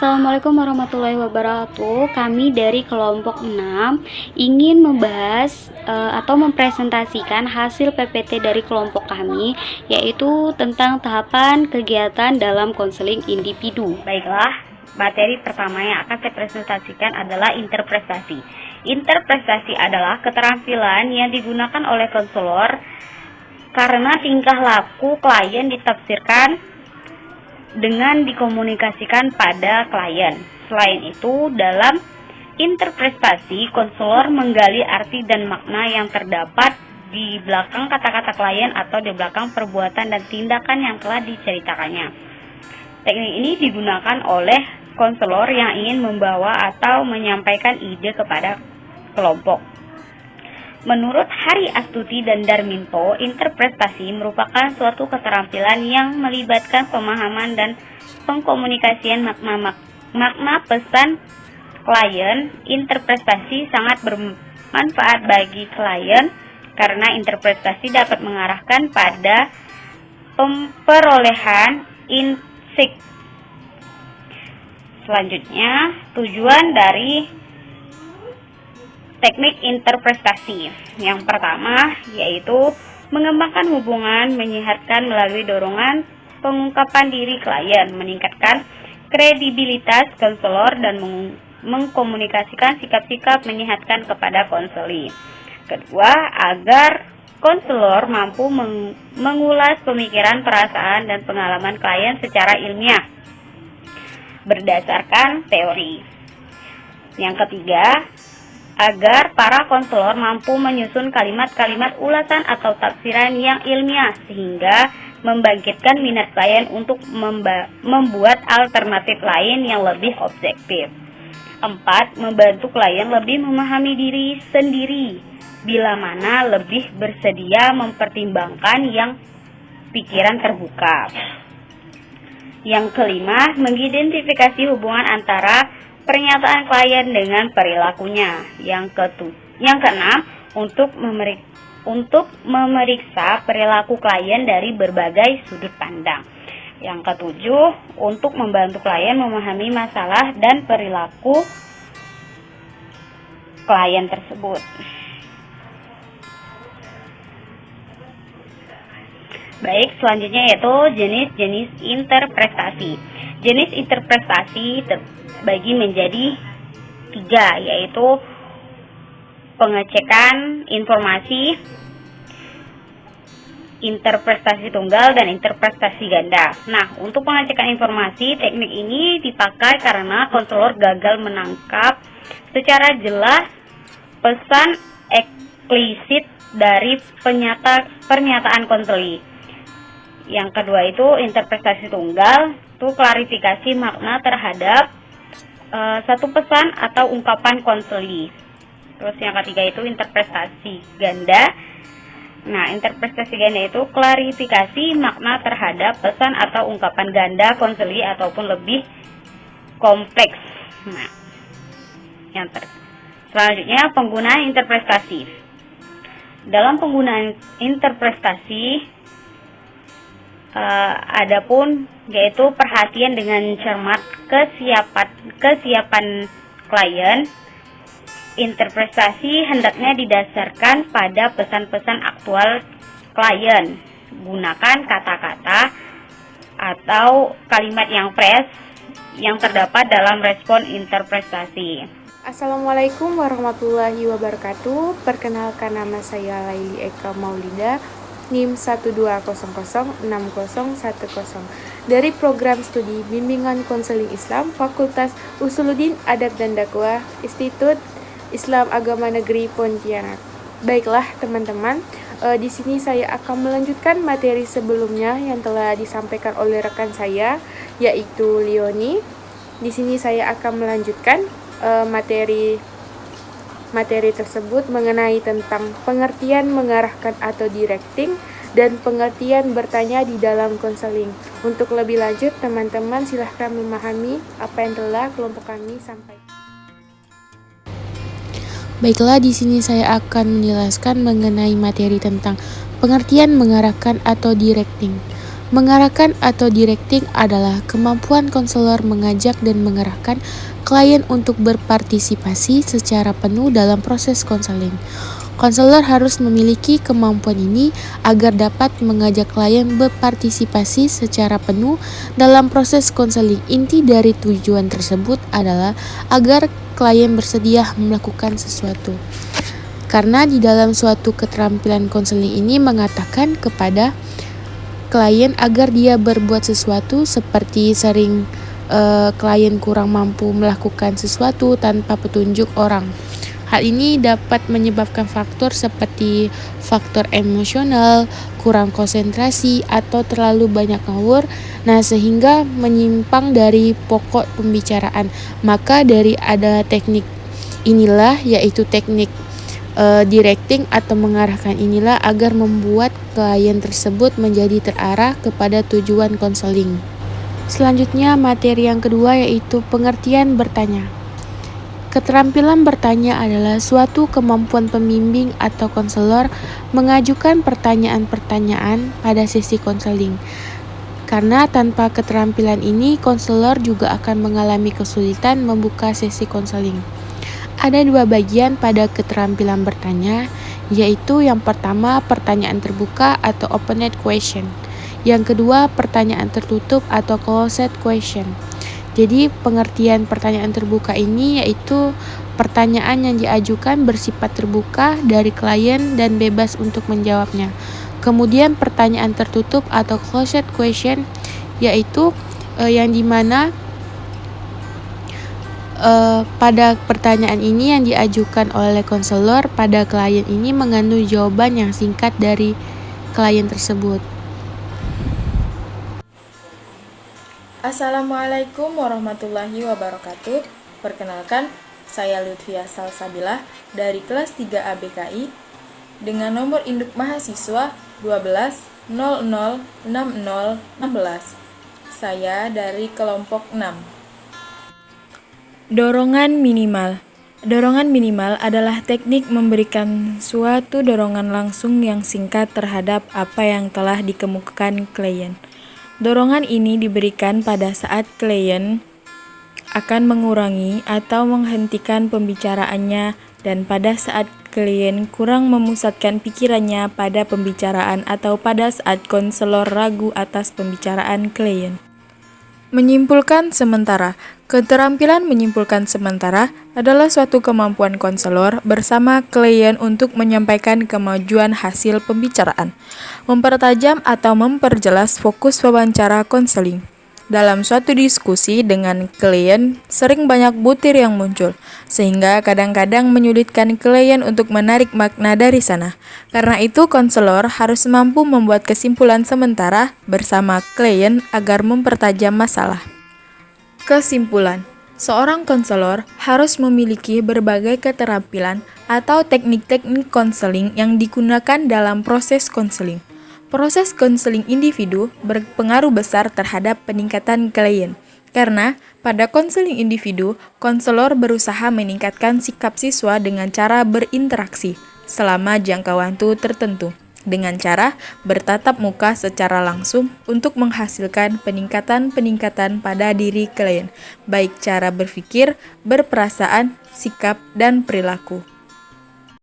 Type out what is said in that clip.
Assalamualaikum warahmatullahi wabarakatuh. Kami dari kelompok 6 ingin membahas atau mempresentasikan hasil PPT dari kelompok kami, yaitu tentang tahapan kegiatan dalam konseling individu. Baiklah, materi pertama yang akan saya presentasikan adalah interpretasi. Interpretasi adalah keterampilan yang digunakan oleh konselor karena tingkah laku klien ditafsirkan dengan dikomunikasikan pada klien. Selain itu, dalam interpretasi, konselor menggali arti dan makna yang terdapat di belakang kata-kata klien atau di belakang perbuatan dan tindakan yang telah diceritakannya. Teknik ini digunakan oleh konselor yang ingin membawa atau menyampaikan ide kepada kelompok. Menurut Hari Astuti dan Darminto, interpretasi merupakan suatu keterampilan yang melibatkan pemahaman dan pengkomunikasian makna pesan klien. Interpretasi sangat bermanfaat bagi klien karena interpretasi dapat mengarahkan pada perolehan insight. Selanjutnya, tujuan dari teknik interpretasi. Yang pertama yaitu mengembangkan hubungan, menyehatkan melalui dorongan pengungkapan diri klien, meningkatkan kredibilitas konselor dan mengkomunikasikan sikap-sikap menyehatkan kepada konseli. Kedua, agar konselor mampu mengulas pemikiran, perasaan, dan pengalaman klien secara ilmiah berdasarkan teori. Yang ketiga, agar para konselor mampu menyusun kalimat-kalimat ulasan atau tafsiran yang ilmiah sehingga membangkitkan minat klien untuk membuat alternatif lain yang lebih objektif. 4. Membantu klien lebih memahami diri sendiri bila mana lebih bersedia mempertimbangkan yang pikiran terbuka. Yang kelima, mengidentifikasi hubungan antara pernyataan klien dengan perilakunya. Yang keenam, untuk memeriksa perilaku klien dari berbagai sudut pandang. Yang ketujuh, untuk membantu klien memahami masalah dan perilaku klien tersebut. Baik, selanjutnya yaitu jenis-jenis interpretasi. Jenis interpretasi terbagi menjadi 3, yaitu pengecekan informasi, interpretasi tunggal, dan interpretasi ganda. Nah, untuk pengecekan informasi, teknik ini dipakai karena konselor gagal menangkap secara jelas pesan eksplisit dari pernyataan konseli. Yang kedua itu interpretasi tunggal, itu klarifikasi makna terhadap satu pesan atau ungkapan konseli. Terus yang ketiga itu interpretasi ganda. Nah, interpretasi ganda itu klarifikasi makna terhadap pesan atau ungkapan ganda konseli ataupun lebih kompleks. Nah, selanjutnya penggunaan interpretasi. Dalam penggunaan interpretasi adapun yaitu perhatian dengan cermat kesiapan klien. Interpretasi hendaknya didasarkan pada pesan-pesan aktual klien. Gunakan kata-kata atau kalimat yang fresh yang terdapat dalam respon interpretasi. Assalamualaikum warahmatullahi wabarakatuh. Perkenalkan, nama saya Laili Eka Maulida, NIM 12006010 dari Program Studi Bimbingan Konseling Islam Fakultas Usuluddin Adab dan Dakwah Institut Islam Agama Negeri Pontianak. Baiklah teman-teman, di sini saya akan melanjutkan materi sebelumnya yang telah disampaikan oleh rekan saya, yaitu Lioni. Di sini saya akan melanjutkan materi tersebut mengenai tentang pengertian mengarahkan atau directing dan pengertian bertanya di dalam konseling. Untuk lebih lanjut, teman-teman silahkan memahami apa yang telah kelompok kami sampaikan. Baiklah, di sini saya akan menjelaskan mengenai materi tentang pengertian mengarahkan atau directing. Mengarahkan atau directing adalah kemampuan konselor mengajak dan mengarahkan klien untuk berpartisipasi secara penuh dalam proses konseling. Konselor harus memiliki kemampuan ini agar dapat mengajak klien berpartisipasi secara penuh dalam proses konseling. Inti dari tujuan tersebut adalah agar klien bersedia melakukan sesuatu. Karena di dalam suatu keterampilan konseling ini mengatakan kepada klien agar dia berbuat sesuatu, seperti sering klien kurang mampu melakukan sesuatu tanpa petunjuk orang. Hal ini dapat menyebabkan faktor seperti faktor emosional, kurang konsentrasi, atau terlalu banyak ngawur, sehingga menyimpang dari pokok pembicaraan. Maka dari ada teknik inilah, yaitu teknik directing atau mengarahkan inilah agar membuat klien tersebut menjadi terarah kepada tujuan konseling. Selanjutnya materi yang kedua yaitu pengertian bertanya. Keterampilan bertanya adalah suatu kemampuan pembimbing atau konselor mengajukan pertanyaan-pertanyaan pada sesi konseling. Karena tanpa keterampilan ini, konselor juga akan mengalami kesulitan membuka sesi konseling. Ada dua bagian pada keterampilan bertanya, yaitu yang pertama pertanyaan terbuka atau open-ended question. Yang kedua pertanyaan tertutup atau closed question. Jadi pengertian pertanyaan terbuka ini yaitu pertanyaan yang diajukan bersifat terbuka dari klien dan bebas untuk menjawabnya. Kemudian pertanyaan tertutup atau closed question yaitu yang dimana pada pertanyaan ini yang diajukan oleh konselor pada klien ini mengandung jawaban yang singkat dari klien tersebut. Assalamualaikum warahmatullahi wabarakatuh. Perkenalkan, saya Lutfia Salsabila dari kelas 3 ABKI dengan nomor induk mahasiswa 12006016. Saya dari kelompok 6. Dorongan minimal. Dorongan minimal adalah teknik memberikan suatu dorongan langsung yang singkat terhadap apa yang telah dikemukakan klien. Dorongan ini diberikan pada saat klien akan mengurangi atau menghentikan pembicaraannya dan pada saat klien kurang memusatkan pikirannya pada pembicaraan atau pada saat konselor ragu atas pembicaraan klien. Menyimpulkan sementara. Keterampilan menyimpulkan sementara adalah suatu kemampuan konselor bersama klien untuk menyampaikan kemajuan hasil pembicaraan, mempertajam atau memperjelas fokus wawancara konseling. Dalam suatu diskusi dengan klien, sering banyak butir yang muncul, sehingga kadang-kadang menyulitkan klien untuk menarik makna dari sana. Karena itu, konselor harus mampu membuat kesimpulan sementara bersama klien agar mempertajam masalah. Kesimpulan, seorang konselor harus memiliki berbagai keterampilan atau teknik-teknik konseling yang digunakan dalam proses konseling. Proses konseling individu berpengaruh besar terhadap peningkatan klien. Karena pada konseling individu, konselor berusaha meningkatkan sikap siswa dengan cara berinteraksi selama jangka waktu tertentu, dengan cara bertatap muka secara langsung untuk menghasilkan peningkatan-peningkatan pada diri klien, baik cara berpikir, berperasaan, sikap, dan perilaku.